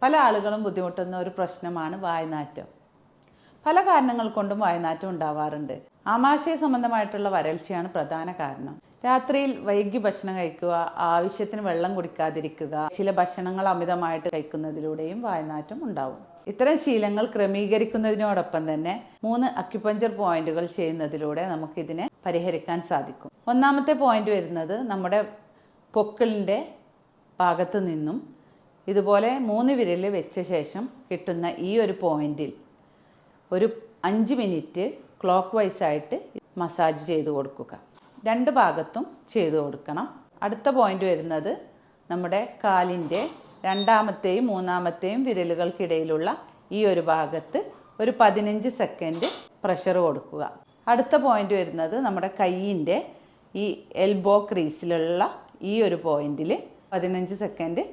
പല ആളുകളും ബുദ്ധിമുട്ടുന്ന ഒരു പ്രശ്നമാണ് വായ്നാറ്റം. പല കാരണങ്ങൾ കൊണ്ടും വായ്നാറ്റം ഉണ്ടാവാറുണ്ട്. ആമാശയ സംബന്ധമായിട്ടുള്ള വരൾച്ചയാണ് പ്രധാന കാരണം. രാത്രിയിൽ വൈകി ഭക്ഷണം കഴിക്കുക, ആവശ്യത്തിന് വെള്ളം കുടിക്കാതിരിക്കുക, ചില ഭക്ഷണങ്ങൾ അമിതമായിട്ട് കഴിക്കുന്നതിലൂടെയും വായ്നാറ്റം ഉണ്ടാവും. ഇത്തരം ശീലങ്ങൾ ക്രമീകരിക്കുന്നതിനോടൊപ്പം തന്നെ 3 അക്യുപഞ്ചർ പോയിന്റുകൾ ചെയ്യുന്നതിലൂടെ നമുക്കിതിനെ പരിഹരിക്കാൻ സാധിക്കും. ഒന്നാമത്തെ പോയിന്റ് വരുന്നത് നമ്മുടെ പൊക്കിളിൻ്റെ ഭാഗത്ത് നിന്നും ഇതുപോലെ 3 വിരൽ വെച്ച ശേഷം കിട്ടുന്ന ഈ ഒരു പോയിന്റിൽ ഒരു 5 മിനിറ്റ് ക്ലോക്ക് വൈസായിട്ട് മസാജ് ചെയ്ത് കൊടുക്കുക. 2 ഭാഗത്തും ചെയ്തു കൊടുക്കണം. അടുത്ത പോയിന്റ് വരുന്നത് നമ്മുടെ കാലിൻ്റെ 2ാമത്തെയും 3ാമത്തെയും വിരലുകൾക്കിടയിലുള്ള ഈ ഒരു ഭാഗത്ത് ഒരു 15 സെക്കൻഡ് പ്രഷർ കൊടുക്കുക. അടുത്ത പോയിന്റ് വരുന്നത് നമ്മുടെ കൈയിൻ്റെ ഈ എൽബോ ക്രീസിലുള്ള ഈ ഒരു പോയിന്റിൽ 15 സെക്കൻഡ്